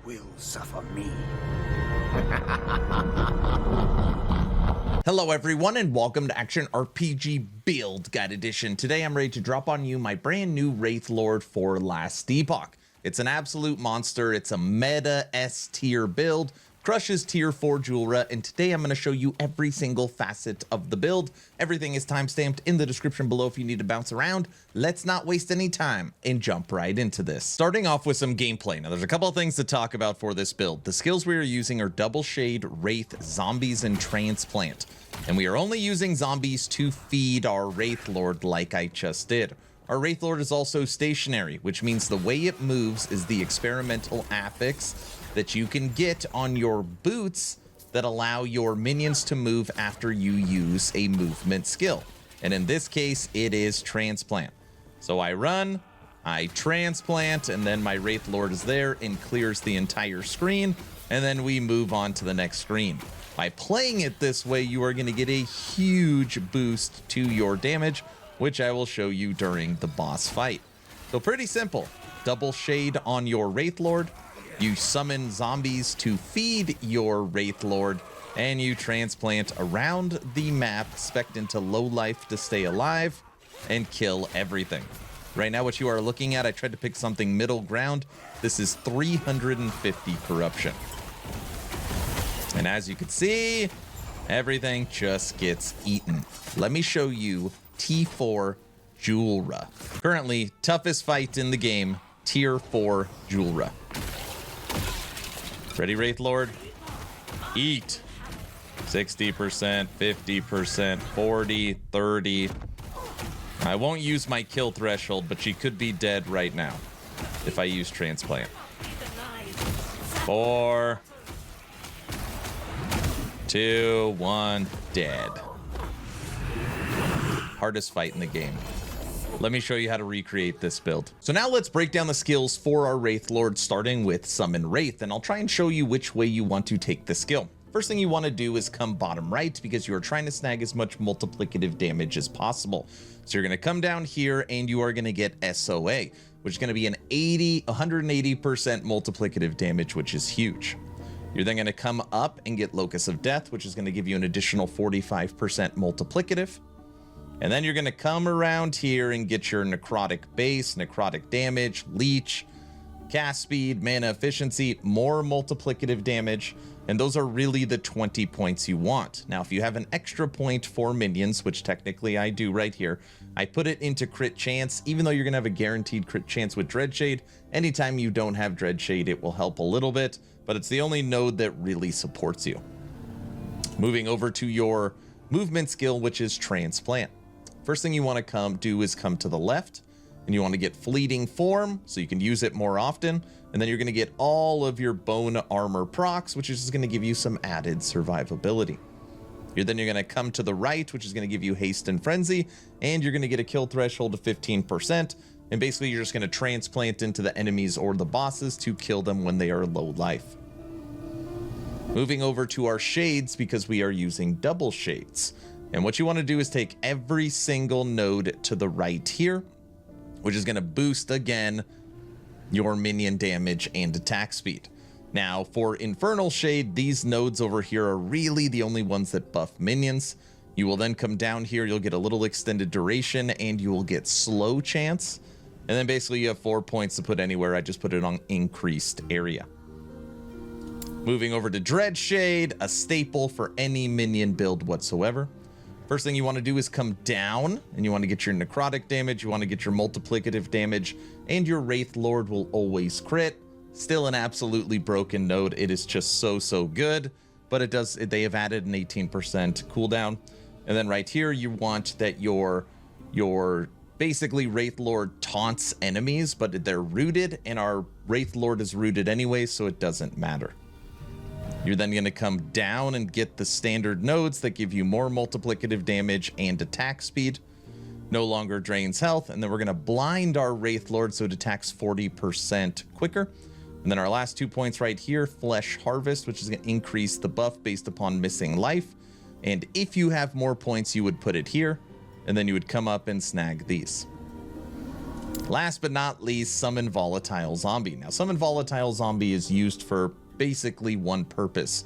will suffer me. Hello everyone and welcome to Action RPG Build Guide Edition. Today I'm ready to drop on you my brand new Wraithlord for last Epoch. It's an absolute monster, it's a meta S tier build, crushes tier 4 Julra, and today I'm going to show you every single facet of the build. Everything is timestamped in the description below if you need to bounce around. Let's not waste any time and jump right into this. Starting off with some gameplay. Now there's a couple of things to talk about for this build. The skills we are using are Doubleshade, Wraith, Zombies, and Transplant. And we are only using zombies to feed our Wraithlord like I just did. Our Wraithlord is also stationary, which means the way it moves is the experimental affix that you can get on your boots that allow your minions to move after you use a movement skill. And in this case, it is Transplant. So I run, I transplant, and then my Wraithlord is there and clears the entire screen, and then we move on to the next screen. By playing it this way, you are going to get a huge boost to your damage, which I will show you during the boss fight. So pretty simple. Doubleshade on your Wraithlord, you summon zombies to feed your Wraithlord, and you transplant around the map, spec'd into low life to stay alive, and kill everything. Right now what you are looking at, I tried to pick something middle ground. This is 350 corruption. And as you can see, everything just gets eaten. Let me show you T4 Julra. Currently, toughest fight in the game, tier 4 Julra. Ready, Wraithlord? Eat. 60%, 50%, 40, 30. I won't use my kill threshold, but she could be dead right now if I use Transplant. 4, 2, 1, dead. Hardest fight in the game. Let me show you how to recreate this build. So now let's break down the skills for our Wraithlord, starting with Summon Wraith, and I'll try and show you which way you want to take the skill. First thing you want to do is come bottom right, because you are trying to snag as much multiplicative damage as possible. So you're going to come down here and you are going to get SOA, which is going to be an 180% multiplicative damage, which is huge. You're then going to come up and get Locus of Death, which is going to give you an additional 45% multiplicative. And then you're going to come around here and get your necrotic base, necrotic damage, leech, cast speed, mana efficiency, more multiplicative damage. And those are really the 20 points you want. Now, if you have an extra point for minions, which technically I do right here, I put it into crit chance. Even though you're going to have a guaranteed crit chance with Dreadshade, anytime you don't have Dreadshade, it will help a little bit. But it's the only node that really supports you. Moving over to your movement skill, which is Transplant. First thing you want to do is come to the left, and you want to get Fleeting Form so you can use it more often. And then you're going to get all of your bone armor procs, which is just going to give you some added survivability. You're going to come to the right, which is going to give you Haste and Frenzy, and you're going to get a kill threshold of 15%. And basically you're just going to transplant into the enemies or the bosses to kill them when they are low life. Moving over to our shades, because we are using double shades. And what you want to do is take every single node to the right here, which is going to boost again your minion damage and attack speed. Now for Infernal Shade, these nodes over here are really the only ones that buff minions. You will then come down here, you'll get a little extended duration, and you will get slow chance. And then basically you have 4 points to put anywhere. I just put it on increased area. Moving over to Dreadshade, a staple for any minion build whatsoever. First thing you want to do is come down, and you want to get your necrotic damage, you want to get your multiplicative damage, and your Wraithlord will always crit. Still an absolutely broken node. It is just so good, but they have added an 18% cooldown. And then right here you want that your basically Wraithlord taunts enemies, but they're rooted, and our Wraithlord is rooted anyway, so it doesn't matter. You're then going to come down and get the standard nodes that give you more multiplicative damage and attack speed. No longer drains health. And then we're going to blind our Wraithlord so it attacks 40% quicker. And then our last 2 points right here, Flesh Harvest, which is going to increase the buff based upon missing life. And if you have more points, you would put it here. And then you would come up and snag these. Last but not least, summon Volatile Zombie. Now, summon Volatile Zombie is used for basically one purpose.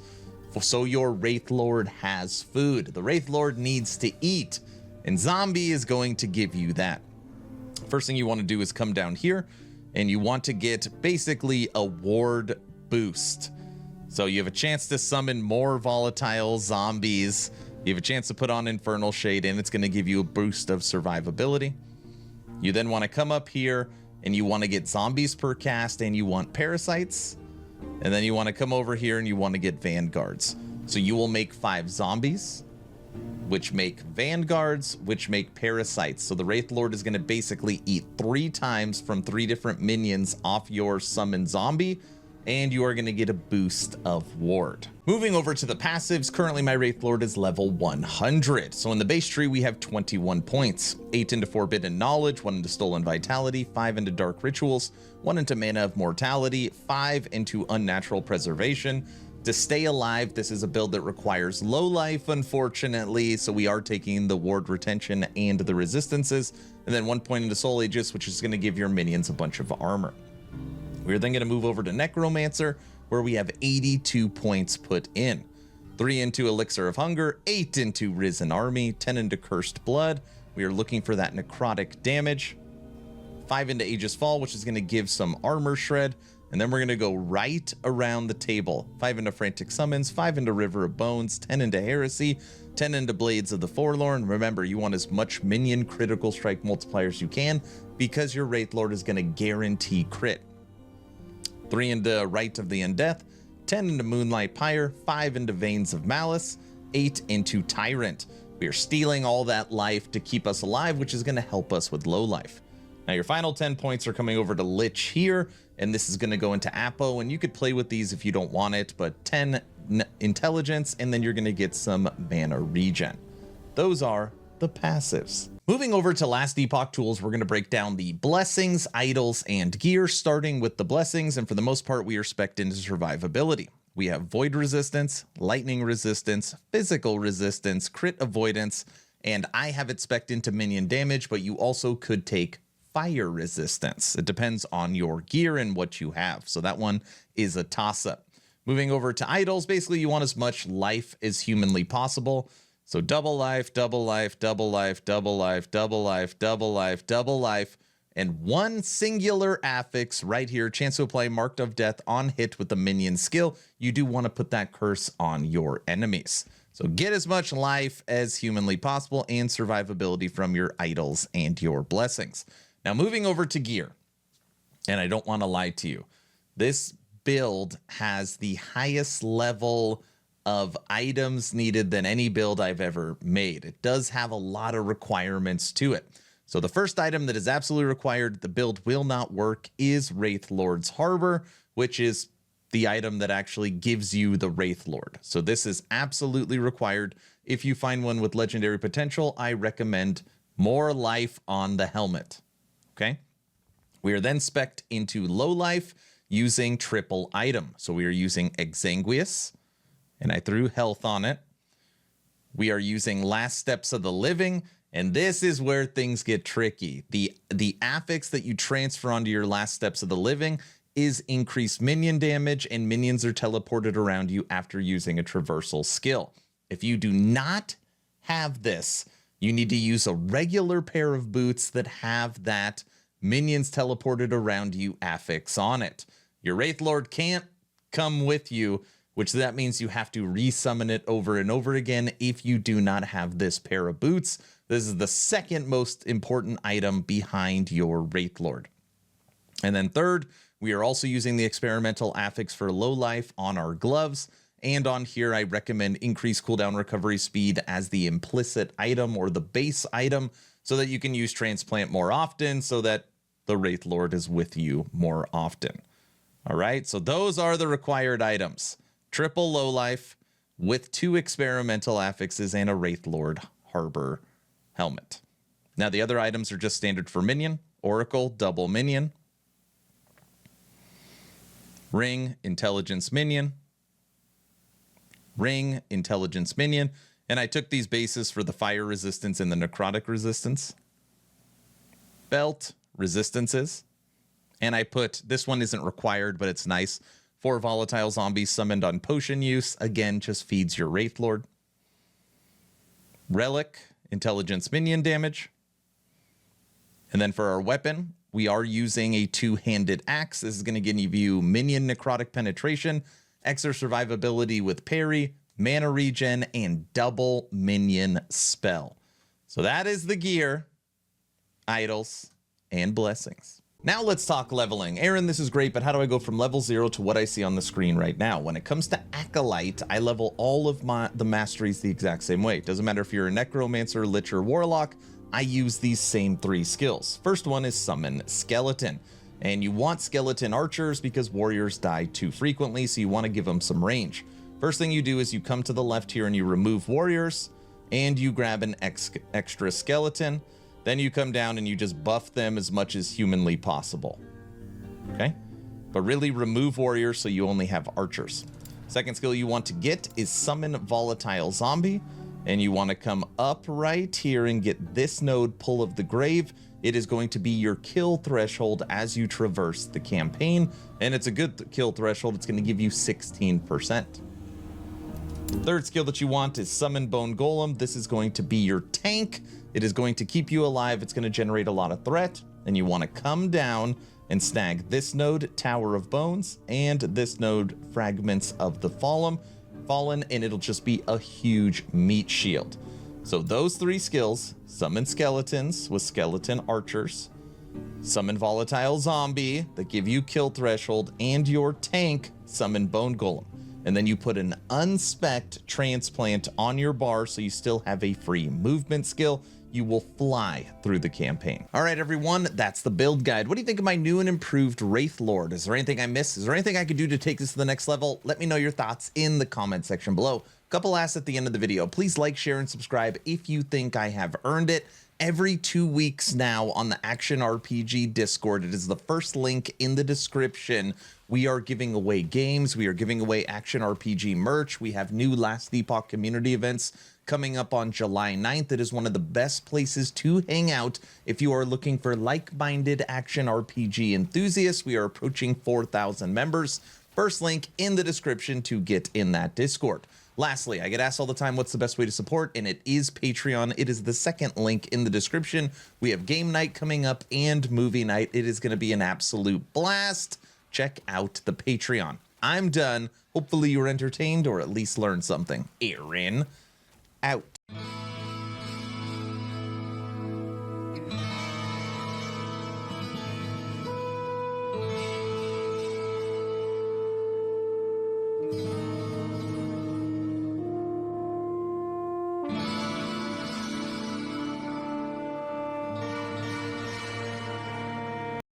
So your Wraithlord has food. The Wraithlord needs to eat, and Zombie is going to give you that. First thing you want to do is come down here, and you want to get basically a ward boost. So you have a chance to summon more Volatile Zombies. You have a chance to put on Infernal Shade, and it's going to give you a boost of survivability. You then want to come up here, and you want to get Zombies per cast, and you want Parasites. And then you want to come over here, and you want to get Vanguards. So you will make 5 Zombies, which make Vanguards, which make Parasites. So the Wraithlord is going to basically eat 3 times from 3 different minions off your summoned zombie, and you are going to get a boost of ward. Moving over to the passives, currently my Wraithlord is level 100. So in the base tree, we have 21 points, 8 into Forbidden Knowledge, 1 into Stolen Vitality, 5 into Dark Rituals, 1 into Mana of Mortality, 5 into Unnatural Preservation. To stay alive, this is a build that requires low life, unfortunately, so we are taking the ward retention and the resistances, and then 1 point into Soul Aegis, which is going to give your minions a bunch of armor. We're then going to move over to Necromancer, where we have 82 points put in. 3 into Elixir of Hunger, 8 into Risen Army, 10 into Cursed Blood. We are looking for that necrotic damage. 5 into Aegis Fall, which is going to give some armor shred. And then we're going to go right around the table. 5 into Frantic Summons, 5 into River of Bones, 10 into Heresy, 10 into Blades of the Forlorn. Remember, you want as much minion critical strike multiplier as you can, because your Wraithlord is going to guarantee crit. 3 into Rite of the Undeath, 10 into Moonlight Pyre, 5 into Veins of Malice, 8 into Tyrant. We are stealing all that life to keep us alive, which is going to help us with low life. Now your final 10 points are coming over to Lich here, and this is going to go into Apo, and you could play with these if you don't want it, but 10 intelligence, and then you're going to get some mana regen. Those are the passives. Moving over to last Epoch tools, we're going to break down the blessings, idols, and gear, starting with the blessings, and for the most part, we are spec'd into survivability. We have void resistance, lightning resistance, physical resistance, crit avoidance, and I have it spec'd into minion damage, but you also could take fire resistance. It depends on your gear and what you have, so that one is a toss-up. Moving over to idols, basically you want as much life as humanly possible. So double life, double life, double life, double life, double life, double life, double life, and 1 singular affix right here. Chance to apply Marked of Death on hit with the minion skill. You do want to put that curse on your enemies. So get as much life as humanly possible and survivability from your idols and your blessings. Now moving over to gear, and I don't want to lie to you, this build has the highest level of items needed than any build I've ever made. It does have a lot of requirements to it. So the first item that is absolutely required, the build will not work, is Wraithlord's Harbor, which is the item that actually gives you the Wraithlord. So this is absolutely required. If you find one with legendary potential, I recommend more life on the helmet. Okay? We are then spec'd into low life using triple item. So we are using Exsanguous, and I threw health on it. We are using Last Steps of the Living, and this is where things get tricky. The affix that you transfer onto your Last Steps of the Living is increased minion damage, and minions are teleported around you after using a traversal skill. If you do not have this, you need to use a regular pair of boots that have that minions teleported around you affix on it. Your Wraithlord can't come with you, which that means you have to resummon it over and over again if you do not have this pair of boots. This is the second most important item behind your Wraithlord. And then third, we are also using the experimental affix for low life on our gloves. And on here, I recommend increased cooldown recovery speed as the implicit item or the base item, so that you can use Transplant more often, so that the Wraithlord is with you more often. All right, so those are the required items. Triple low life with 2 experimental affixes and a Wraithlord Harbor helmet. Now the other items are just standard for minion. Oracle, double minion. Ring, intelligence minion. Ring, intelligence minion. And I took these bases for the fire resistance and the necrotic resistance. Belt, resistances. And I put, this one isn't required, but it's nice. 4 volatile zombies summoned on potion use. Again, just feeds your Wraithlord. Relic, intelligence minion damage. And then for our weapon, we are using a 2-handed axe. This is going to give you minion necrotic penetration, extra survivability with parry, mana regen, and double minion spell. So that is the gear, idols, and blessings. Now let's talk leveling. Aaron, this is great, but how do I go from level 0 to what I see on the screen right now? When it comes to Acolyte, I level all of the masteries the exact same way. It doesn't matter if you're a Necromancer, Lich, or Warlock, I use these same 3 skills. First one is Summon Skeleton. And you want Skeleton Archers because Warriors die too frequently, so you want to give them some range. First thing you do is you come to the left here and you remove Warriors, and you grab an extra Skeleton. Then you come down and you just buff them as much as humanly possible. Okay? But really remove Warriors so you only have Archers. Second skill you want to get is Summon Volatile Zombie. And you want to come up right here and get this node, Pull of the Grave. It is going to be your kill threshold as you traverse the campaign. And it's a good kill threshold. It's going to give you 16%. Third skill that you want is Summon Bone Golem. This is going to be your tank. It is going to keep you alive. It's going to generate a lot of threat. And you want to come down and snag this node, Tower of Bones, and this node, Fragments of the Fallen, and it'll just be a huge meat shield. So those 3 skills, Summon Skeletons with Skeleton Archers, Summon Volatile Zombie that give you kill threshold, and your tank, Summon Bone Golem. And then you put an unspec'd Transplant on your bar so you still have a free movement skill. You will fly through the campaign. All right, everyone, that's the build guide. What do you think of my new and improved Wraithlord? Is there anything I missed? Is there anything I could do to take this to the next level? Let me know your thoughts in the comment section below. Couple asks at the end of the video. Please like, share, and subscribe if you think I have earned it. Every 2 weeks now on the Action RPG Discord, it is the first link in the description. We are giving away games. We are giving away Action RPG merch. We have new Last Epoch community events coming up on July 9th. It is one of the best places to hang out if you are looking for like-minded Action RPG enthusiasts. We are approaching 4,000 members. First link in the description to get in that Discord. Lastly, I get asked all the time, what's the best way to support? And it is Patreon. It is the second link in the description. We have game night coming up and movie night. It is going to be an absolute blast. Check out the Patreon. I'm done. Hopefully you were entertained or at least learned something. Aaron, out.